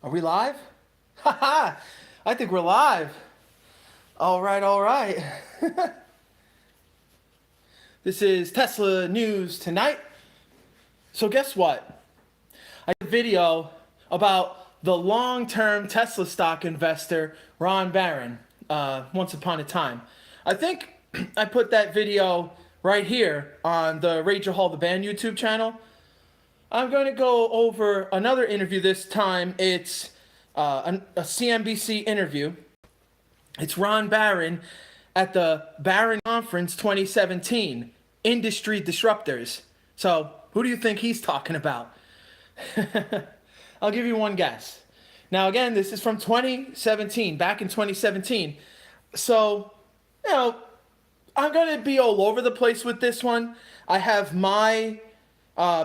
Are we live? Haha! I think we're live. All right, all right. This is Tesla News Tonight. So guess what? I did a video about the long-term Tesla stock investor, Ron Barron, once upon a time. I think I put that video right here on the Rage-A-Hol, the band YouTube channel. I'm going to go over another interview this time. It's a CNBC interview. It's Ron Barron at the Barron Conference 2017, Industry Disruptors. So who do you think he's talking about? I'll give you one guess. Now again, this is from 2017, back in 2017. So, I'm going to be all over the place with this one. I have my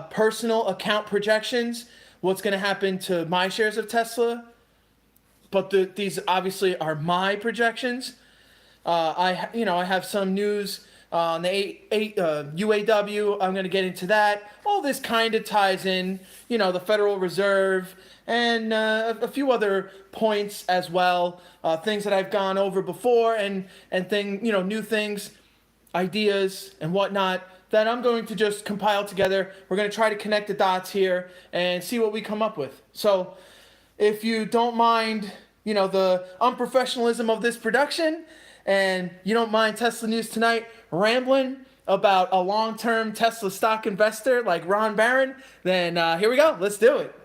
personal account projections, what's going to happen to my shares of Tesla, but these obviously are my projections. I have some news on the UAW. I'm going to get into that. All this kind of ties in, the Federal Reserve and a few other points as well, things that I've gone over before and new things, ideas and whatnot that I'm going to just compile together. We're going to try to connect the dots here and see what we come up with. So if you don't mind, the unprofessionalism of this production, and you don't mind Tesla News Tonight rambling about a long-term Tesla stock investor like Ron Barron, then here we go. Let's do it.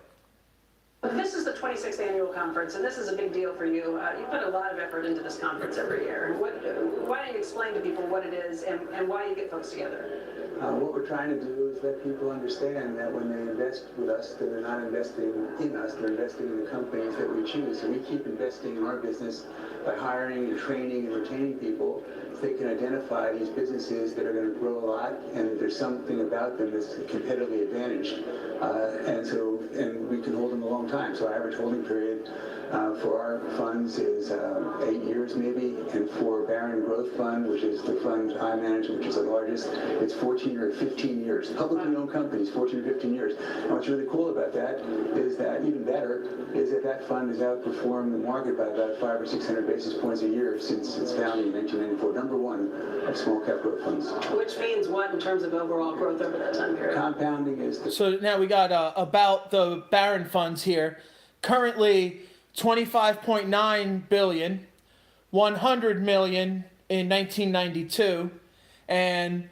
This is the 26th annual conference, and this is a big deal for you. You put a lot of effort into this conference every year. Why don't you explain to people what it is and why you get folks together? What we're trying to do is let people understand that when they invest with us, that they're not investing in us, they're investing in the companies that we choose. So we keep investing in our business by hiring and training and retaining people so they can identify these businesses that are going to grow a lot and that there's something about them that's competitively advantaged. And we can hold them a long time. So our average holding period for our funds is 8 years maybe, and for Barron Growth Fund, which is the fund I manage, which is the largest, it's 14 or 15 years. Publicly owned companies, 14 or 15 years. And what's really cool about that is that, even better, is that that fund has outperformed the market by about 500 or 600 basis points a year since its founding in 1994. Number one of small cap growth funds. Which means what in terms of overall growth over that time period? Compounding is the... So now we got about the Barron funds here. Currently, 25.9 billion, 100 million in 1992, and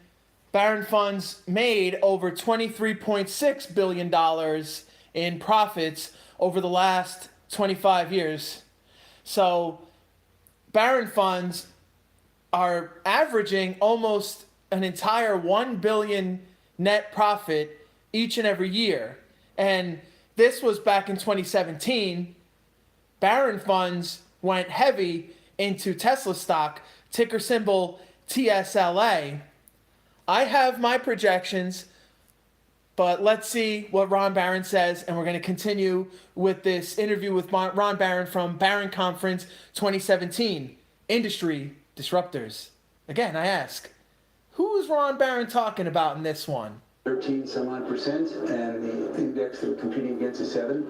Barron funds made over $23.6 billion in profits over the last 25 years. So Barron funds are averaging almost an entire 1 billion net profit each and every year. And this was back in 2017. Barron funds went heavy into Tesla stock, ticker symbol TSLA. I have my projections, but let's see what Ron Barron says, and we're going to continue with this interview with Ron Barron from Barron Conference 2017, Industry Disruptors. Again, I ask, who is Ron Barron talking about in this one? 13 some odd percent, and the index that we're competing against is 7.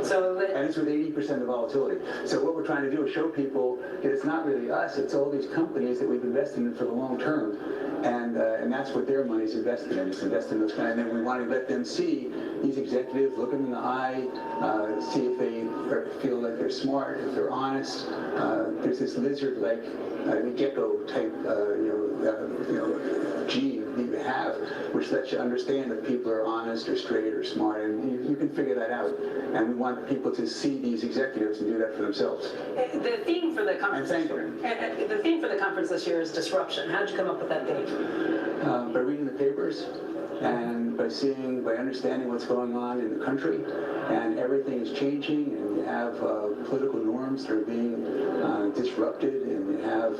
And it's with 80% of volatility. So what we're trying to do is show people that it's not really us, it's all these companies that we've invested in for the long term. And that's what their money's invested in. It's invested in those kind of, and then we want to let them see these executives, look them in the eye, see if they feel like they're smart, if they're honest. There's this lizard-like, gecko type, gene that you have, which lets you understand if people are honest or straight or smart, and you can figure that out. And we want people to see these executives and do that for themselves. The theme for the conference. The theme for the conference this year is disruption. How did you come up with that theme? By reading the papers and by understanding what's going on in the country, and everything is changing, and you have political norms that are being disrupted, and you have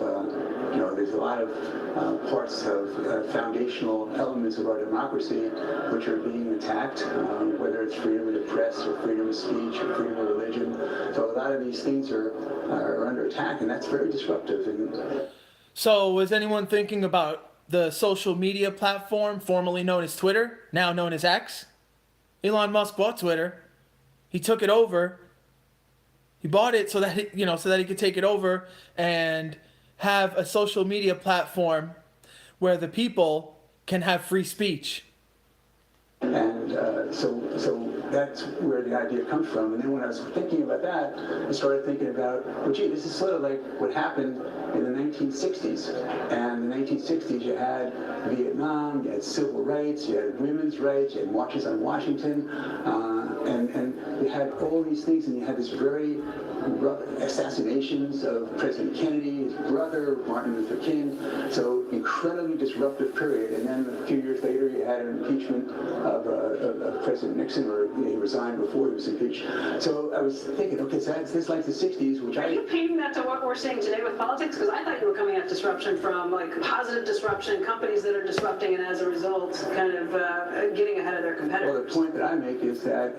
there's a lot of parts of foundational elements of our democracy which are being attacked, whether it's freedom of the press or freedom of speech or freedom of religion. So a lot of these things are under attack, and that's very disruptive. So was anyone thinking about the social media platform formerly known as Twitter, now known as X? Elon Musk bought Twitter. He took it over. He bought it so that so that he could take it over and have a social media platform where the people can have free speech. And so that's where the idea comes from. And then when I was thinking about that, I started thinking about, well, gee, this is sort of like what happened in the 1960s. And in the 1960s, you had Vietnam, you had civil rights, you had women's rights, you had marches on Washington, and you had all these things, and you had this very rough assassinations of President Kennedy, his brother, Martin Luther King. So incredibly disruptive period. And then a few years later, you had an impeachment of President Nixon, or he resigned before he was impeached. So I was thinking, okay, so that's like the 60s, which Are you painting that to what we're seeing today with politics? Because I thought you were coming at disruption from like positive disruption, companies that are disrupting, and as a result, kind of getting ahead of their competitors. Well, the point that I make is that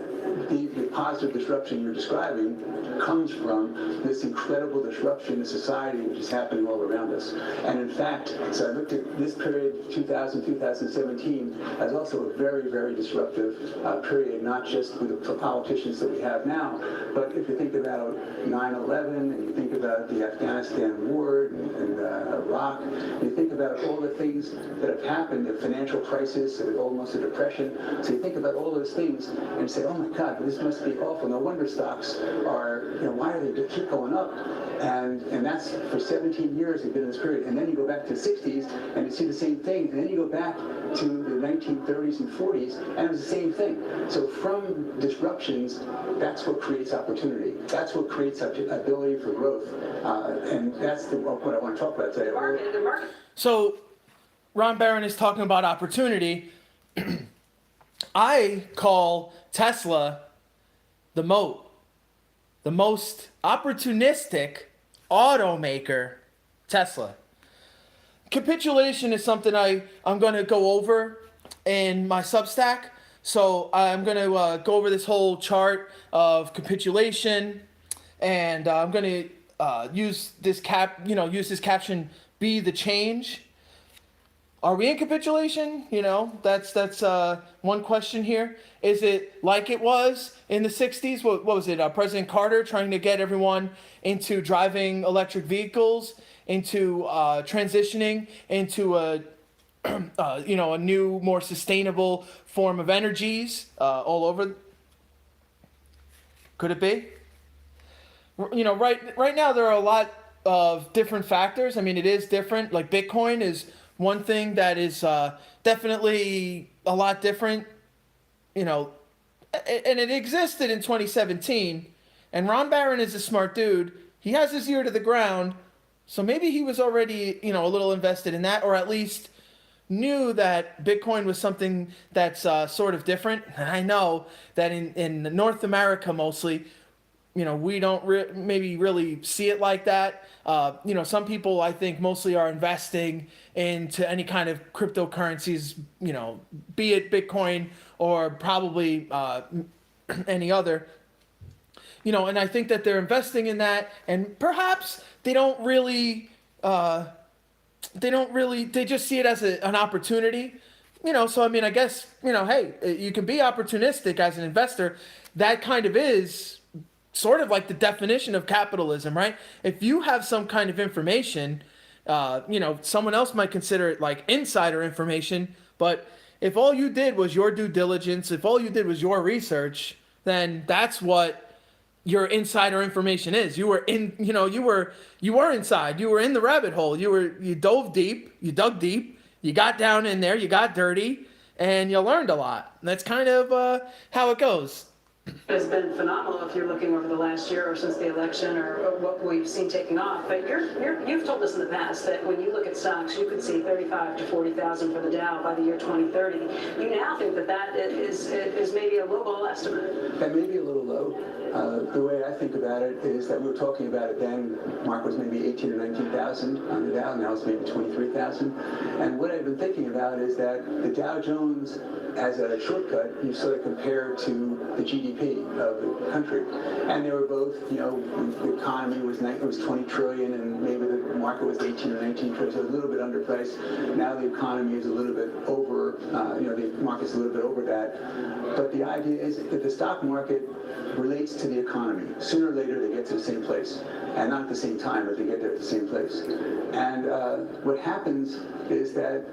the positive disruption you're describing comes from this incredible disruption in society which is happening all around us. And in fact, so I looked at this period, 2017, as also a very, very disruptive period, not just with the politicians that we have now, but if you think about 9/11, and you think about the Afghanistan war, and Iraq, you think about all the things that have happened, the financial crisis, almost a depression. So you think about all those things and say, oh my God, this must be awful. No wonder stocks are, why are they keep going up? And that's for 17 years they've been in this period. And then you go back to the 60s and you see the same thing. And then you go back to the 1930s and 40s and it was the same thing. So from disruptions, that's what creates opportunity. That's what creates ability for growth. And that's what I want to talk about today. So Ron Barron is talking about opportunity. I call Tesla the moat. The most opportunistic automaker, Tesla. Capitulation is something I'm going to go over in my Substack. So I'm going to go over this whole chart of capitulation, and I'm going to use this caption, "Be the change." Are we in capitulation? That's one question here. Is it like it was in the 60s? What was it? President Carter trying to get everyone into driving electric vehicles, into transitioning into a new, more sustainable form of energies all over. Could it be? Right now there are a lot of different factors. I mean, it is different. Like Bitcoin is one thing that is definitely a lot different, and it existed in 2017. And Ron Barron is a smart dude. He has his ear to the ground, so maybe he was already, a little invested in that, or at least knew that Bitcoin was something that's sort of different. And I know that in North America mostly, we don't maybe really see it like that. Some people, I think, mostly are investing into any kind of cryptocurrencies, be it Bitcoin or probably any other. And I think that they're investing in that, and perhaps they just see it as an opportunity. So I mean, I guess, hey, you can be opportunistic as an investor. That kind of is sort of like the definition of capitalism, right? If you have some kind of information, someone else might consider it like insider information, but if all you did was your due diligence, if all you did was your research, then that's what your insider information is. You were inside, you were in the rabbit hole, you dug deep, you got down in there, you got dirty, and you learned a lot. And that's kind of how it goes. Has been phenomenal if you're looking over the last year or since the election or what we've seen taking off. But you've told us in the past that when you look at stocks, you could see 35 to 40,000 for the Dow by the year 2030. You now think that is maybe a low estimate. That may be a little low. The way I think about it is that we were talking about it then. Mark was maybe 18 or 19,000 on the Dow. Now it's maybe 23,000. And what I've been thinking about is that the Dow Jones as a shortcut, you sort of compare to the GDP of the country. And they were both, the economy was 20 trillion and maybe the market was 18 or 19 trillion, so a little bit underpriced. Now the economy is a little bit over, the market's a little bit over that. But the idea is that the stock market relates to the economy. Sooner or later they get to the same place. And not at the same time, but they get there at the same place. And what happens is that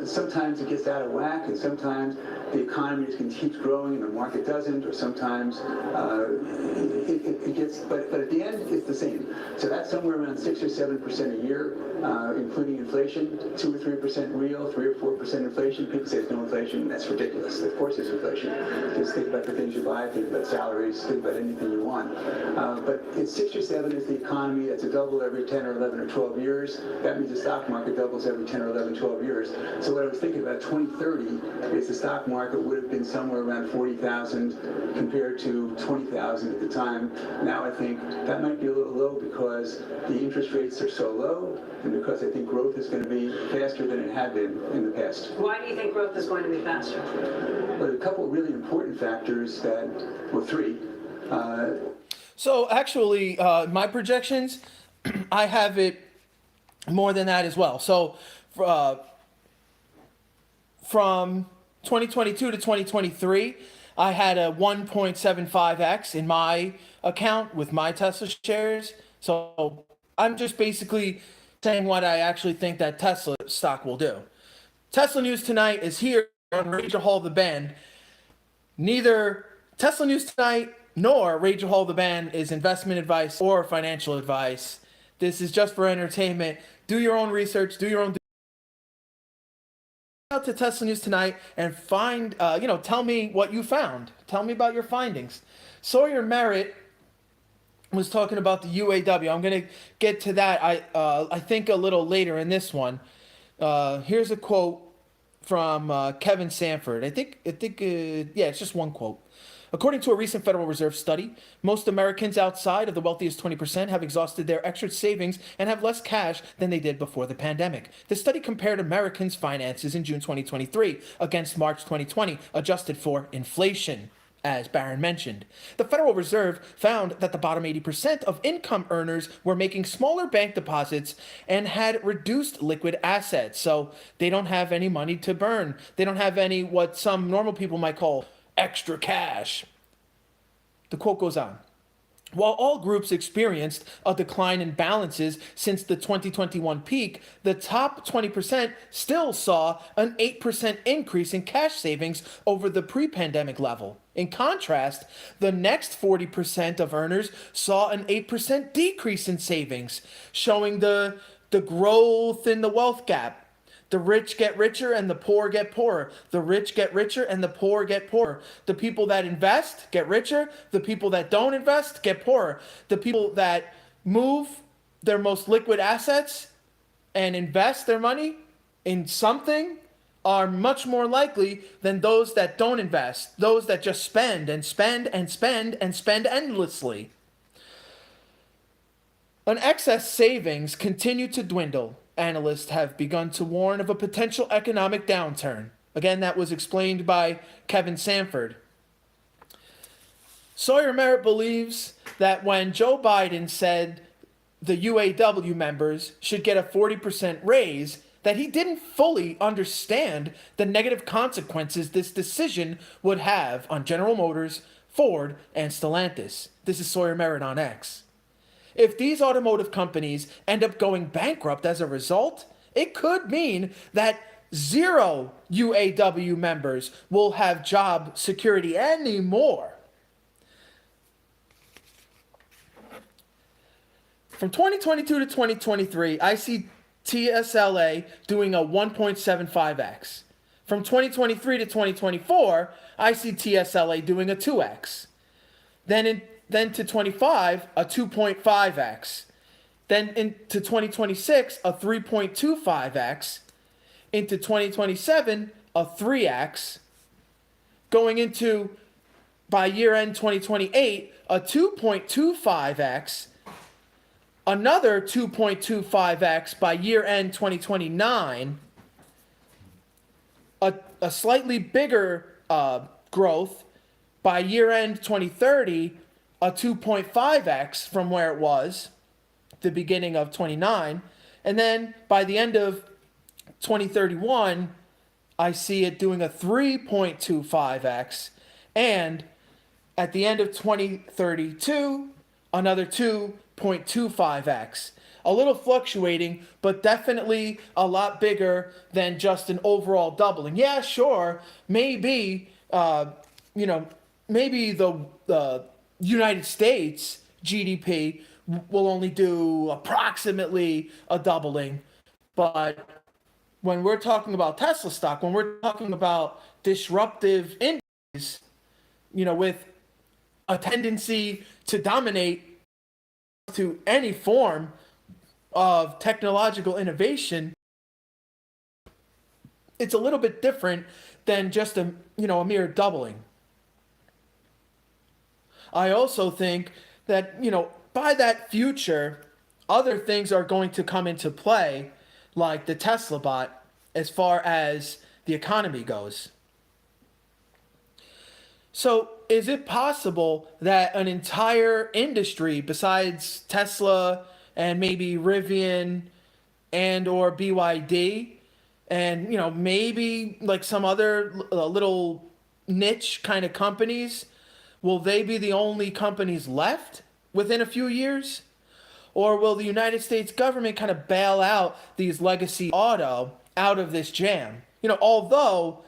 sometimes it gets out of whack, and sometimes the economy keeps growing and the market doesn't, or sometimes it gets, but at the end, it's the same. So that's somewhere around 6 or 7% a year, including inflation, 2 or 3% real, 3 or 4% inflation. People say there's no inflation. That's ridiculous. Of course there's inflation. Just think about the things you buy, think about salaries, think about anything you want. But it's 6 or 7 is the economy. That's a double every 10 or 11 or 12 years. That means the stock market doubles every 10 or 11, 12 years. So what I was thinking about 2030 is the stock market would have been somewhere around 40,000 compared to 20,000 at the time. Now I think that might be a little low because the interest rates are so low and because I think growth is going to be faster than it had been in the past. Why do you think growth is going to be faster? But a couple of really important factors three. So actually, my projections, I have it more than that as well. So from 2022 to 2023, I had a 1.75x in my account with my Tesla shares. So I'm just basically saying what I actually think that Tesla stock will do. Tesla news tonight is here on Rage-A-Hol the Band. Neither Tesla news tonight nor Rage-A-Hol the Band is investment advice or financial advice. This is just for entertainment. Do your own research, do your own out to Tesla News Tonight and find, tell me what you found. Tell me about your findings. Sawyer Merritt was talking about the UAW. I'm going to get to that, I think, a little later in this one. Here's a quote from Kevin Sanford. I think, it's just one quote. According to a recent Federal Reserve study, most Americans outside of the wealthiest 20% have exhausted their extra savings and have less cash than they did before the pandemic. The study compared Americans' finances in June 2023 against March 2020, adjusted for inflation, as Barron mentioned. The Federal Reserve found that the bottom 80% of income earners were making smaller bank deposits and had reduced liquid assets. So they don't have any money to burn. They don't have any, what some normal people might call, extra cash. The quote goes on. While all groups experienced a decline in balances since the 2021 peak, the top 20% still saw an 8% increase in cash savings over the pre-pandemic level. In contrast, the next 40% of earners saw an 8% decrease in savings, showing the growth in the wealth gap. The rich get richer and the poor get poorer. The rich get richer and the poor get poorer. The people that invest get richer. The people that don't invest get poorer. The people that move their most liquid assets and invest their money in something are much more likely than those that don't invest. Those that just spend and spend and spend and spend endlessly. An excess savings continue to dwindle. Analysts have begun to warn of a potential economic downturn. Again, that was explained by Kevin Sanford. Sawyer Merritt believes that when Joe Biden said the UAW members should get a 40% raise, that he didn't fully understand the negative consequences this decision would have on General Motors, Ford, and Stellantis. This is Sawyer Merritt on X. If these automotive companies end up going bankrupt as a result, it could mean that 0 UAW members will have job security anymore. From 2022 to 2023, I see TSLA doing a 1.75x. From 2023 to 2024, I see TSLA doing a 2x. Then to 25, a 2.5x. Then into 2026, a 3.25x. Into 2027, a 3x. Going into, by year end 2028, a 2.25x. Another 2.25x by year end 2029. A a slightly bigger growth by year end 2030, a 2.5x from where it was the beginning of 29. And then by the end of 2031, I see it doing a 3.25x. And at the end of 2032, another 2.25x. A little fluctuating, but definitely a lot bigger than just an overall doubling. Yeah, sure, maybe, maybe the United States GDP will only do approximately a doubling. But when we're talking about Tesla stock, when we're talking about disruptive industries, with a tendency to dominate to any form of technological innovation, it's a little bit different than just a mere doubling. I also think that, by that future, other things are going to come into play, like the Tesla bot, as far as the economy goes. So, is it possible that an entire industry besides Tesla and maybe Rivian and or BYD and maybe like some other little niche kind of companies, will they be the only companies left within a few years? Or will the United States government kind of bail out these legacy auto out of this jam? Although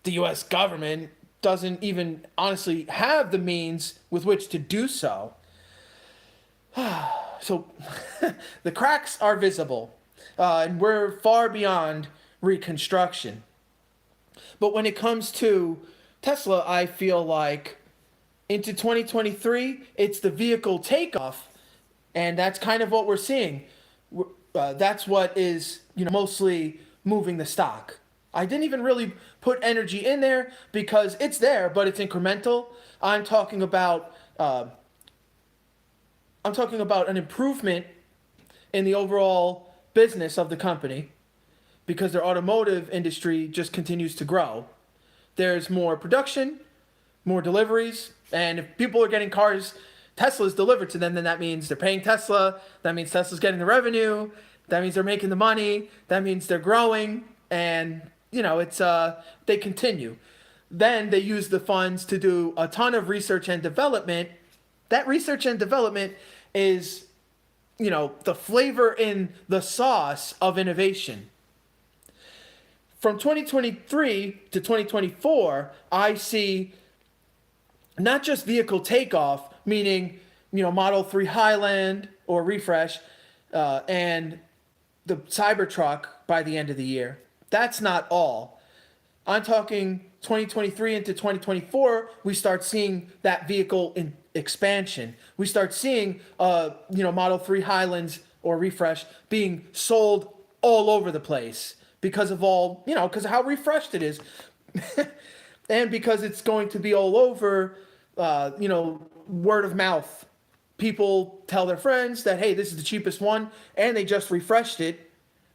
the US government doesn't even honestly have the means with which to do so. So the cracks are visible, and we're far beyond reconstruction. But when it comes to Tesla, I feel like into 2023, it's the vehicle takeoff, and that's kind of what we're seeing. That's what is mostly moving the stock. I didn't even really put energy in there because it's there, but it's incremental. I'm talking about an improvement in the overall business of the company because their automotive industry just continues to grow. There's more production, more deliveries, and if people are getting cars, Tesla's delivered to them, then that means they're paying Tesla. That means Tesla's getting the revenue. That means they're making the money. That means they're growing, and it's they continue. Then they use the funds to do a ton of research and development. That research and development is, the flavor in the sauce of innovation. From 2023 to 2024, I see not just vehicle takeoff, meaning, Model 3 Highland or refresh, and the Cybertruck by the end of the year. That's not all. I'm talking 2023 into 2024, we start seeing that vehicle in expansion. We start seeing, Model 3 Highlands or refresh being sold all over the place because of because of how refreshed it is. And because it's going to be all over, word of mouth. People tell their friends that, hey, this is the cheapest one, and they just refreshed it.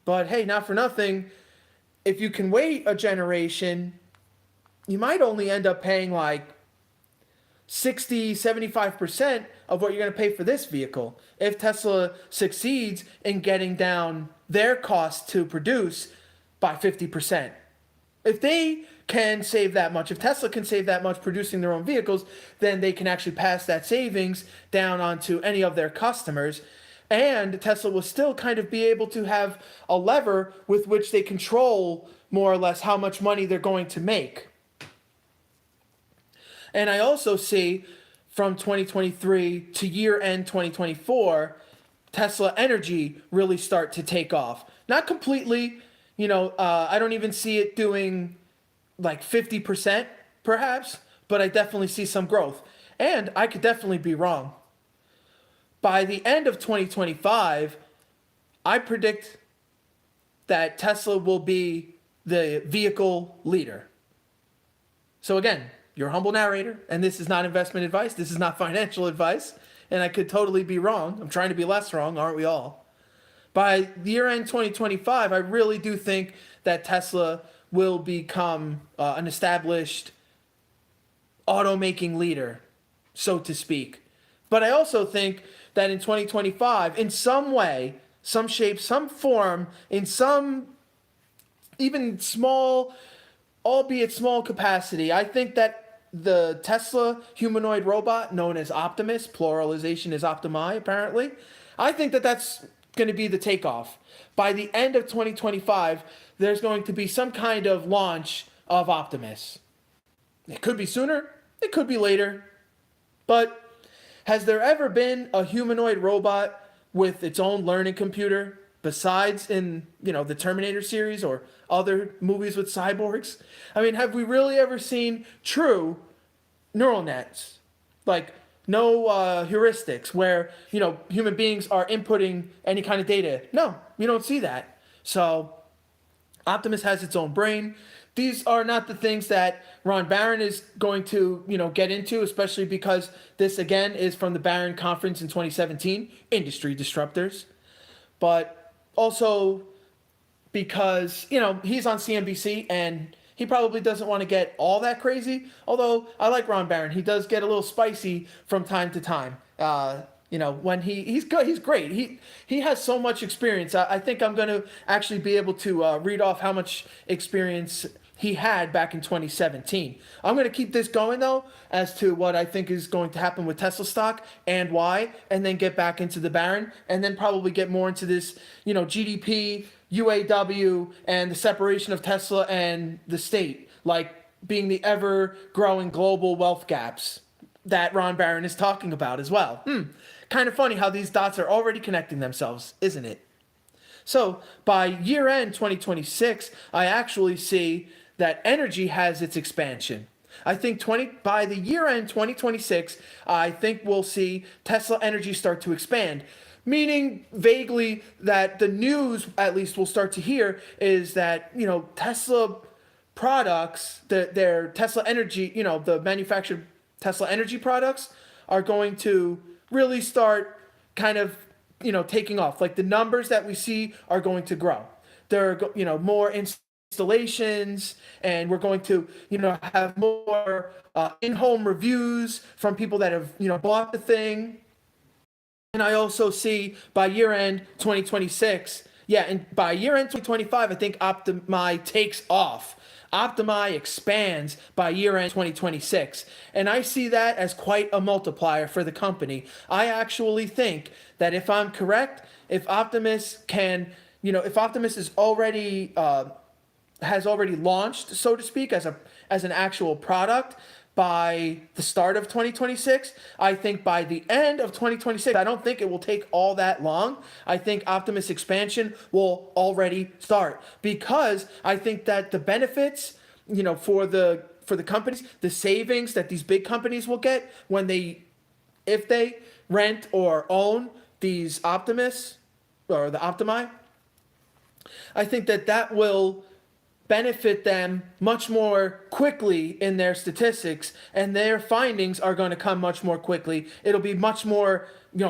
But hey, not for nothing, if you can wait a generation, you might only end up paying like 60, 75% of what you're going to pay for this vehicle. If Tesla succeeds in getting down their cost to produce by 50%. If they can save that much, if Tesla can save that much producing their own vehicles, then they can actually pass that savings down onto any of their customers. And Tesla will still kind of be able to have a lever with which they control more or less how much money they're going to make. And I also see from 2023 to year end 2024, Tesla Energy really start to take off. Not completely, I don't even see it doing like 50% perhaps, but I definitely see some growth. And I could definitely be wrong. By the end of 2025, I predict that Tesla will be the vehicle leader. So again, your humble narrator, and this is not investment advice, this is not financial advice, and I could totally be wrong. I'm trying to be less wrong, aren't we all? By the year end 2025, I really do think that Tesla will become an established automaking leader, so to speak. But I also think that in 2025, in some way, some shape, some form, in some even small, albeit small capacity, I think that the Tesla humanoid robot known as Optimus, pluralization is Optimi apparently, I think that that's going to be the takeoff. By the end of 2025, there's going to be some kind of launch of Optimus. It could be sooner, it could be later, but has there ever been a humanoid robot with its own learning computer besides in, the Terminator series or other movies with cyborgs? I mean, have we really ever seen true neural nets? Like no heuristics where, human beings are inputting any kind of data. No, we don't see that. So Optimus has its own brain. These are not the things that Ron Barron is going to, get into, especially because this, again, is from the Barron Conference in 2017, Industry Disruptors. But also because, he's on CNBC and he probably doesn't want to get all that crazy. Although I like Ron Barron. He does get a little spicy from time to time. When he's good, he's great. He has so much experience. I think I'm going to actually be able to read off how much experience he had back in 2017. I'm going to keep this going, though, as to what I think is going to happen with Tesla stock and why, and then get back into the Barron, and then probably get more into this, GDP, UAW, and the separation of Tesla and the state, like being the ever-growing global wealth gaps that Ron Barron is talking about as well. Kind of funny how these dots are already connecting themselves, isn't it? So by year-end 2026, I actually see that energy has its expansion. I think by the year-end 2026, I think we'll see Tesla Energy start to expand. Meaning vaguely that the news, at least we'll start to hear, is that, Tesla products, their Tesla Energy, the manufactured Tesla Energy products are going to really start kind of, taking off. Like the numbers that we see are going to grow. There are, more installations, and we're going to, have more in-home reviews from people that have, bought the thing. And I also see by year-end 2026, and by year-end 2025, I think Optimi takes off. Optimi expands by year-end 2026. And I see that as quite a multiplier for the company. I actually think that if I'm correct, if Optimus if Optimus is already has already launched, so to speak, as an actual product by the start of 2026, I think by the end of 2026, I don't think it will take all that long. I think Optimus expansion will already start because I think that the benefits, for the companies, the savings that these big companies will get if they rent or own these Optimus or the Optimi, I think that will benefit them much more quickly in their statistics, and their findings are going to come much more quickly. It'll be much more,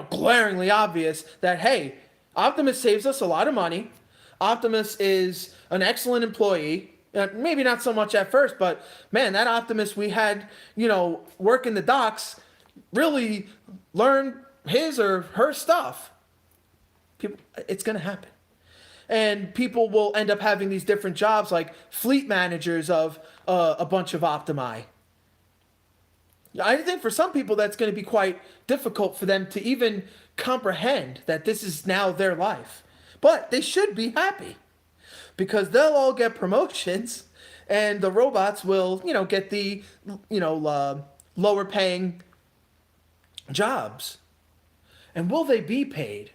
glaringly obvious that, hey, Optimus saves us a lot of money. Optimus is an excellent employee. Maybe not so much at first, but man, that Optimus we had, work in the docks really learned his or her stuff. It's going to happen. And people will end up having these different jobs like fleet managers of a bunch of Optimi. I think for some people that's going to be quite difficult for them to even comprehend that this is now their life. But they should be happy because they'll all get promotions and the robots will, get the, lower paying jobs. And will they be paid?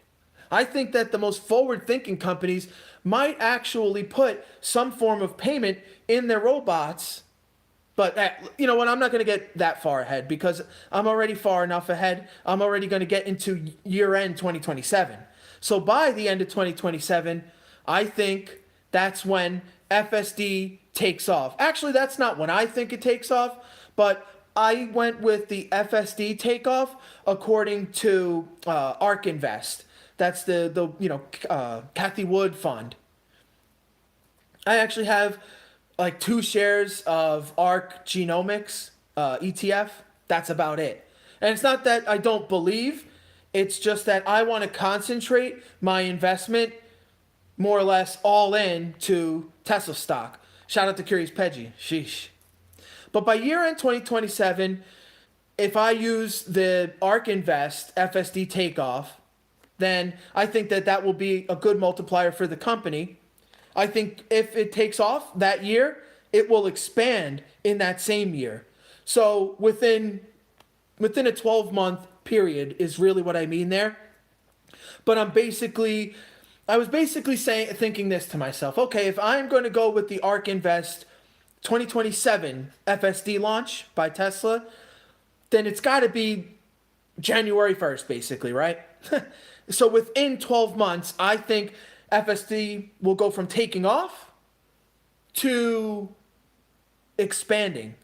I think that the most forward-thinking companies might actually put some form of payment in their robots. But, you know what, I'm not going to get that far ahead because I'm already far enough ahead. I'm already going to get into year-end 2027. So by the end of 2027, I think that's when FSD takes off. Actually, that's not when I think it takes off, but I went with the FSD takeoff according to ARK Invest. That's the Kathy Wood fund. I actually have like 2 shares of ARC Genomics ETF. That's about it. And it's not that I don't believe, it's just that I want to concentrate my investment more or less all in to Tesla stock. Shout out to Curious Peggy. Sheesh. But by year end 2027, if I use the ARK Invest FSD takeoff, then I think that that will be a good multiplier for the company. I think if it takes off that year, it will expand in that same year. So within a 12-month period is really what I mean there. But I was basically thinking this to myself. Okay, if I'm going to go with the ARK Invest 2027 FSD launch by Tesla, then it's got to be January 1st, basically, right? So within 12 months, I think FSD will go from taking off to expanding,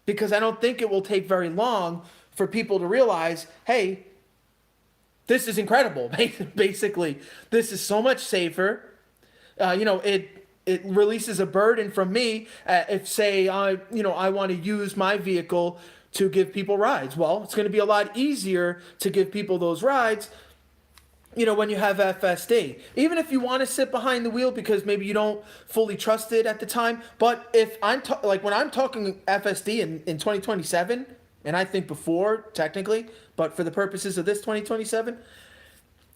because I don't think it will take very long for people to realize, hey, this is incredible. Basically, this is so much safer. It releases a burden from me. If say I want to use my vehicle to give people rides, well, it's going to be a lot easier to give people those rides. When you have FSD, even if you want to sit behind the wheel because maybe you don't fully trust it at the time. But if when I'm talking FSD in 2027, and I think before technically, but for the purposes of this 2027,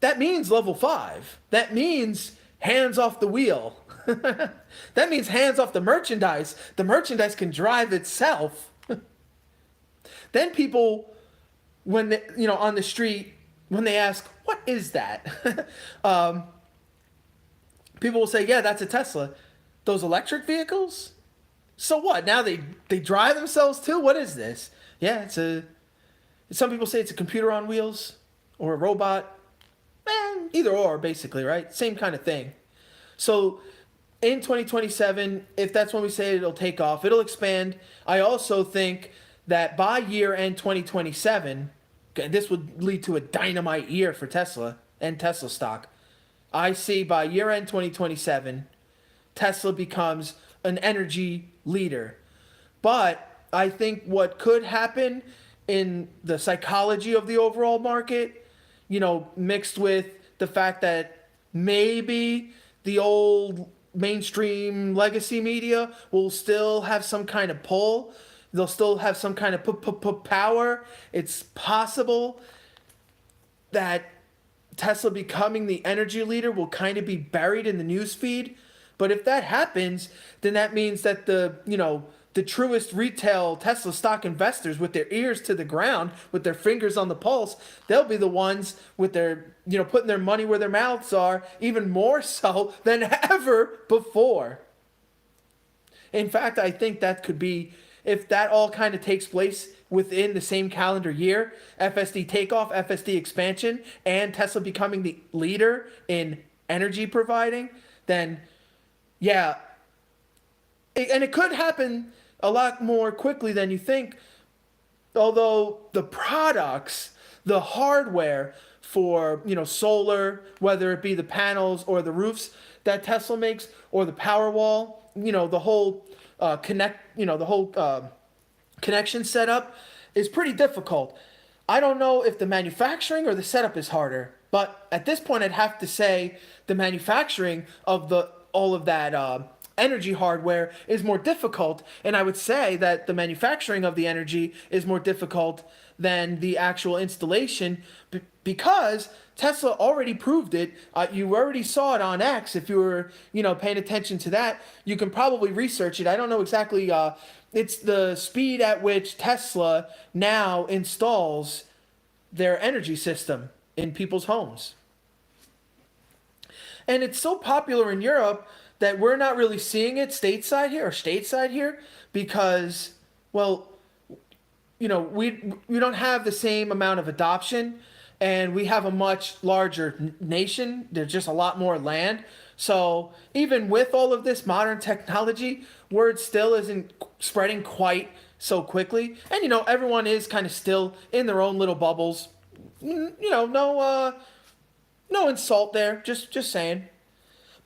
that means level 5. That means hands off the wheel. That means hands off the merchandise. The merchandise can drive itself. Then people, when they, on the street, when they ask, what is that? People will say, yeah, that's a Tesla. Those electric vehicles? So what? Now they drive themselves too? What is this? Yeah, some people say it's a computer on wheels or a robot. Either or, basically, right? Same kind of thing. So in 2027, if that's when we say it'll take off, it'll expand. I also think that by year end 2027, this would lead to a dynamite year for Tesla and Tesla stock. I see by year end 2027, Tesla becomes an energy leader. But I think what could happen in the psychology of the overall market, mixed with the fact that maybe the old mainstream legacy media will still have some kind of pull. They'll still have some kind of power. It's possible that Tesla becoming the energy leader will kind of be buried in the news feed. But if that happens, then that means that the truest retail Tesla stock investors with their ears to the ground, with their fingers on the pulse, they'll be the ones with their, putting their money where their mouths are, even more so than ever before. In fact, I think that could be, if that all kind of takes place within the same calendar year, FSD takeoff, FSD expansion, and Tesla becoming the leader in energy providing, then yeah. And it could happen a lot more quickly than you think, although the products, the hardware for, solar, whether it be the panels or the roofs that Tesla makes, or the Powerwall, the whole connection setup is pretty difficult. I don't know if the manufacturing or the setup is harder, but at this point I'd have to say the manufacturing of all of that energy hardware is more difficult, and I would say that the manufacturing of the energy is more difficult than the actual installation, because Tesla already proved it. You already saw it on X. If you were paying attention to that, you can probably research it. I don't know exactly. It's the speed at which Tesla now installs their energy system in people's homes, and it's so popular in Europe that we're not really seeing it stateside here because, well, we don't have the same amount of adoption, and we have a much larger nation. There's just a lot more land. So even with all of this modern technology, word still isn't spreading quite so quickly. And, everyone is kind of still in their own little bubbles. No insult there. Just saying.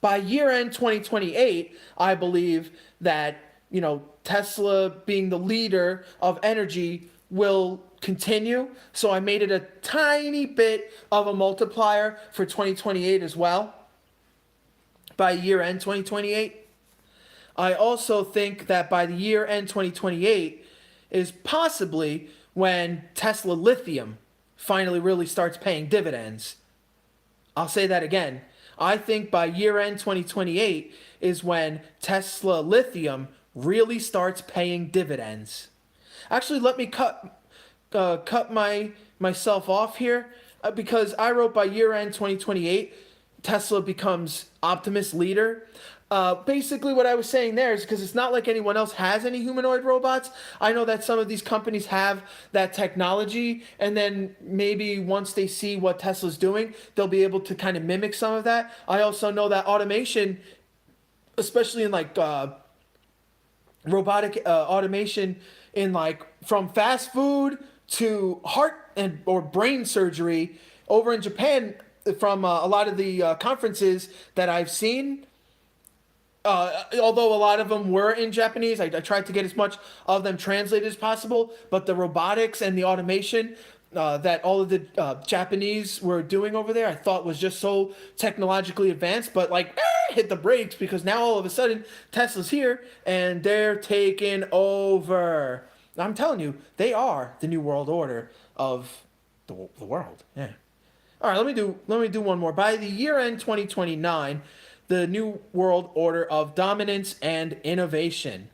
By year end 2028, I believe that Tesla being the leader of energy will continue. So I made it a tiny bit of a multiplier for 2028 as well, by year end 2028. I also think that by the year end 2028 is possibly when Tesla lithium finally really starts paying dividends. I'll say that again. I think by year end 2028 is when Tesla lithium really starts paying dividends. Actually, let me cut myself off here, because I wrote by year end 2028 Tesla becomes Optimus leader. Basically, what I was saying there is because it's not like anyone else has any humanoid robots. I know that some of these companies have that technology, and then maybe once they see what Tesla's doing, they'll be able to kind of mimic some of that. I also know that automation, especially in like robotic automation in like from fast food to heart and or brain surgery over in Japan, from a lot of the conferences that I've seen, although a lot of them were in Japanese, I tried to get as much of them translated as possible, but the robotics and the automation that all of the Japanese were doing over there, I thought was just so technologically advanced, but like, hit the brakes, because now all of a sudden Tesla's here and they're taking over. I'm telling you, they are the new world order of the world. Yeah. All right, let me do one more. By the year end 2029, the new world order of dominance and innovation.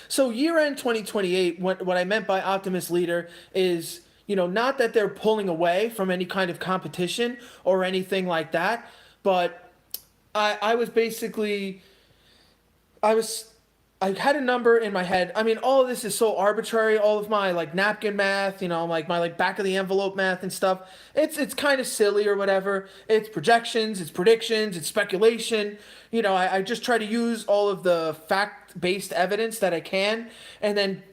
So year end 2028, what I meant by Optimus leader is, not that they're pulling away from any kind of competition or anything like that, but I had a number in my head. I mean, all of this is so arbitrary. All of my like napkin math, like my like back of the envelope math and stuff. It's kind of silly or whatever. It's projections, it's predictions, it's speculation. I just try to use all of the fact-based evidence that I can, and then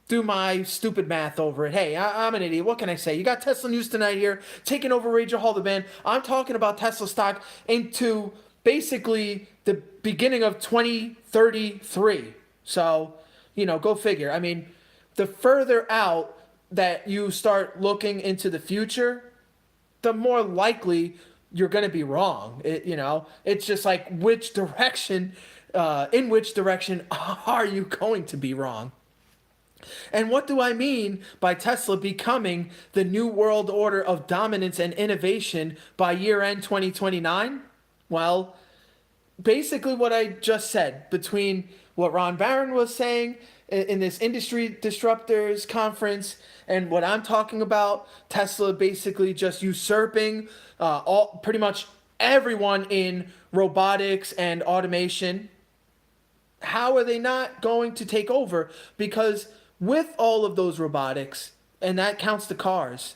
do my stupid math over it. Hey, I'm an idiot. What can I say? You got Tesla News Tonight here, taking Over Rage-A-Hol the band. I'm talking about Tesla stock into basically the beginning of 2033. So, go figure. I mean, the further out that you start looking into the future, the more likely you're going to be wrong. It's just like in which direction are you going to be wrong? And what do I mean by Tesla becoming the new world order of dominance and innovation by year end 2029? Well, basically what I just said, between what Ron Barron was saying in this industry disruptors conference and what I'm talking about, Tesla basically just usurping pretty much everyone in robotics and automation. How are they not going to take over? Because with all of those robotics, and that counts the cars,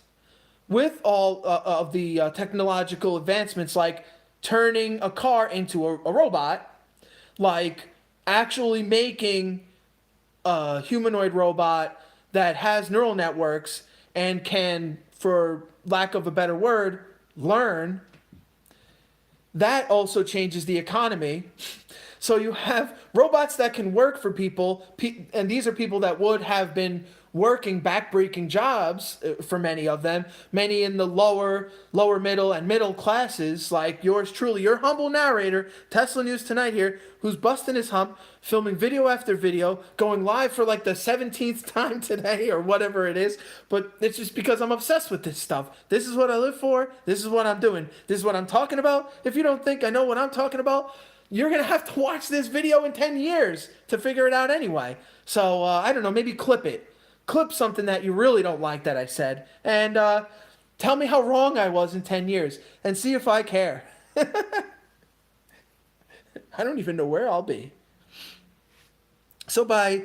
with all of the technological advancements like turning a car into a robot, like actually making a humanoid robot that has neural networks and can, for lack of a better word, learn, that also changes the economy. So you have robots that can work for people, and these are people that would have been working backbreaking jobs for many of them, many in the lower middle and middle classes, like yours truly, your humble narrator, Tesla News Tonight here, who's busting his hump, filming video after video, going live for like the 17th time today or whatever it is. But it's just because I'm obsessed with this stuff. This is what I live for. This is what I'm doing. This is what I'm talking about. If you don't think I know what I'm talking about, you're going to have to watch this video in 10 years to figure it out anyway. So, I don't know, maybe clip it. Clip something that you really don't like that I said, and tell me how wrong I was in 10 years, and see if I care. I don't even know where I'll be. So by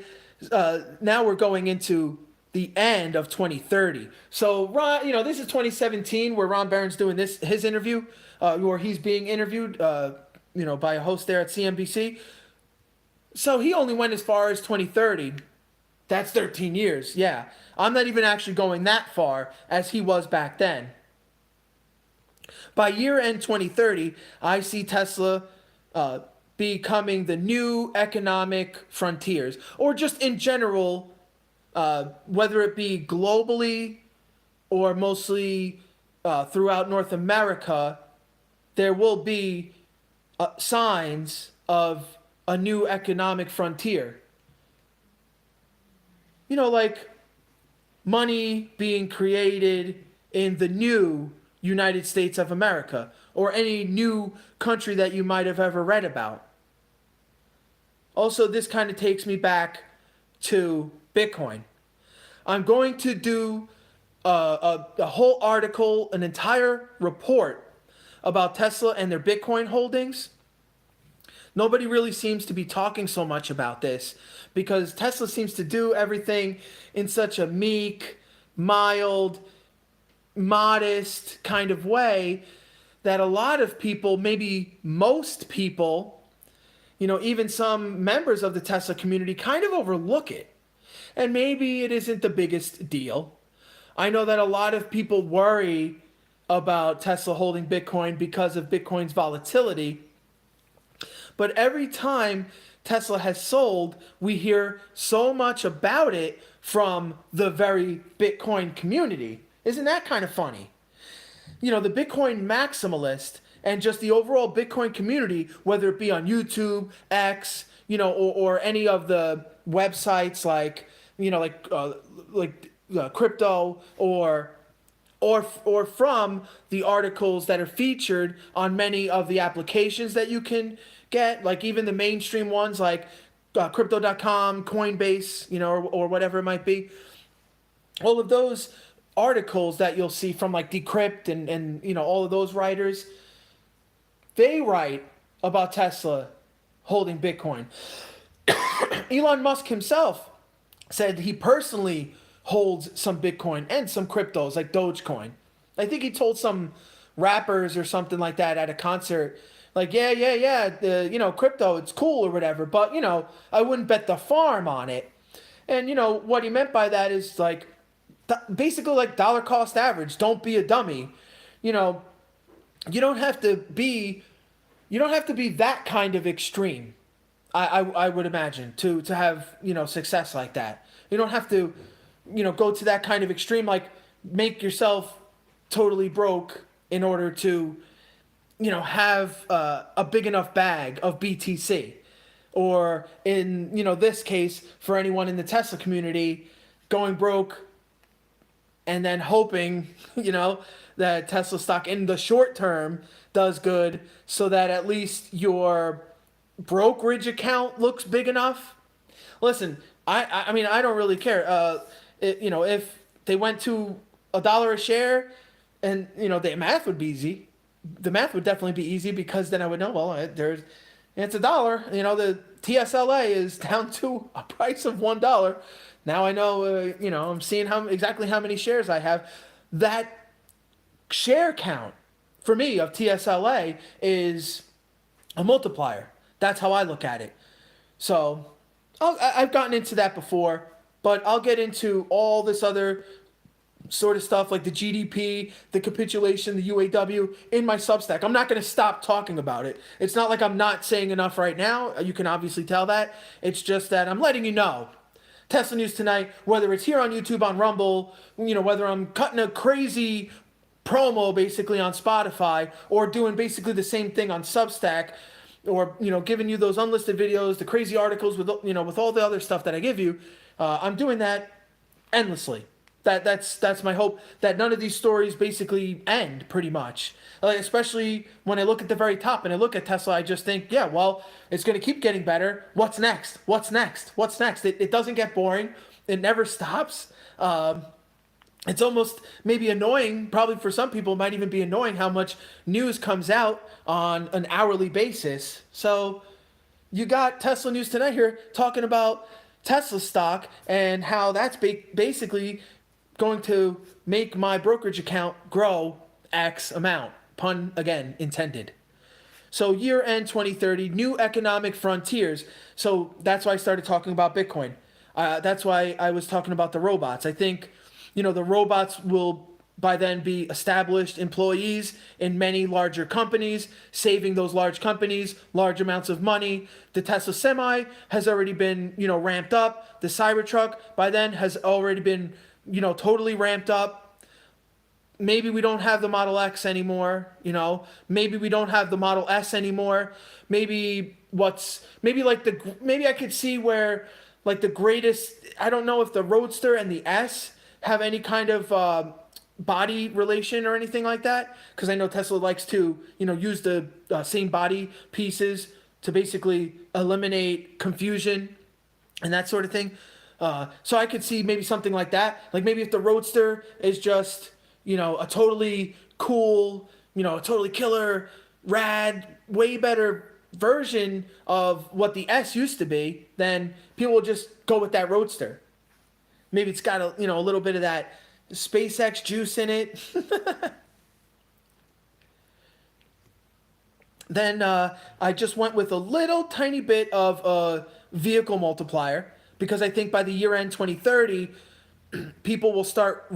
now we're going into the end of 2030. So Ron, this is 2017 where Ron Barron's doing his interview, where he's being interviewed, by a host there at CNBC. So he only went as far as 2030. That's 13 years, yeah. I'm not even actually going that far as he was back then. By year end 2030, I see Tesla becoming the new economic frontiers, or just in general, whether it be globally or mostly throughout North America, there will be signs of a new economic frontier. You know, like money being created in the new United States of America, or any new country that you might have ever read about. Also, this kind of takes me back to Bitcoin. I'm going to do a whole article, an entire report about Tesla and their Bitcoin holdings. Nobody really seems to be talking so much about this because Tesla seems to do everything in such a meek, mild, modest kind of way that a lot of people, maybe most people, you know, even some members of the Tesla community kind of overlook it. And maybe it isn't the biggest deal. I know that a lot of people worry about Tesla holding Bitcoin because of Bitcoin's volatility. But every time Tesla has sold, we hear so much about it from the very Bitcoin community. Isn't that kind of funny? You know, the Bitcoin maximalist and just the overall Bitcoin community, whether it be on YouTube, X, you know, or any of the websites like, you know, like crypto or from the articles that are featured on many of the applications that you can get, like even the mainstream ones like crypto.com, Coinbase, you know, or whatever it might be. All of those articles that you'll see from like Decrypt and you know, all of those writers, they write about Tesla holding Bitcoin. Elon Musk himself said he personally holds some Bitcoin and some cryptos like Dogecoin. I think he told some rappers or something like that at a concert, like, yeah, you know, crypto, it's cool or whatever, but, you know, I wouldn't bet the farm on it. And, you know, what he meant by that is like, basically like dollar cost average. Don't be a dummy. You know, you don't have to be that kind of extreme. I would imagine to have, you know, success like that. You don't have to, you know, go to that kind of extreme, like make yourself totally broke in order to, you know, have a big enough bag of BTC, or in, you know, this case for anyone in the Tesla community, going broke and then hoping, you know, that Tesla stock in the short term does good so that at least your brokerage account looks big enough. Listen, I mean, I don't really care. You know, if they went to $1 a share, and, you know, the math would be easy. The math would definitely be easy because then I would know, well, it's $1. You know, the TSLA is down to a price of $1. Now I know, you know, I'm seeing exactly how many shares I have. That share count for me of TSLA is a multiplier. That's how I look at it. So I've gotten into that before, but I'll get into all this other sort of stuff like the GDP, the capitulation, the UAW in my Substack. I'm not going to stop talking about it. It's not like I'm not saying enough right now. You can obviously tell that. It's just that I'm letting you know. Tesla News Tonight, whether it's here on YouTube, on Rumble, you know, whether I'm cutting a crazy promo basically on Spotify, or doing basically the same thing on Substack, or, you know, giving you those unlisted videos, the crazy articles with, you know, with all the other stuff that I give you, I'm doing that endlessly. That's my hope, that none of these stories basically end, pretty much. Especially when I look at the very top and I look at Tesla, I just think, yeah, well, it's going to keep getting better. What's next? What's next? What's next? It doesn't get boring. It never stops. It's almost maybe annoying, probably for some people, it might even be annoying how much news comes out on an hourly basis. So you got Tesla News Tonight here talking about Tesla stock and how that's basically going to make my brokerage account grow X amount. Pun again intended. So year end 2030, new economic frontiers. So that's why I started talking about Bitcoin. That's why I was talking about the robots. I think, you know, the robots will by then be established employees in many larger companies, saving those large companies large amounts of money. The Tesla Semi has already been, ramped up. The Cybertruck by then has already been, totally ramped up. Maybe we don't have the Model X anymore, maybe we don't have the Model S anymore. Maybe I could see where like the greatest, I don't know if the Roadster and the S have any kind of body relation or anything like that, because I know Tesla likes to use the same body pieces to basically eliminate confusion and that sort of thing. So I could see maybe something like that. Like maybe if the Roadster is just a totally cool, a totally killer, rad, way better version of what the S used to be, then people will just go with that Roadster. Maybe it's got a little bit of that SpaceX juice in it. Then I just went with a little tiny bit of a vehicle multiplier, because I think by the year end 2030, people will start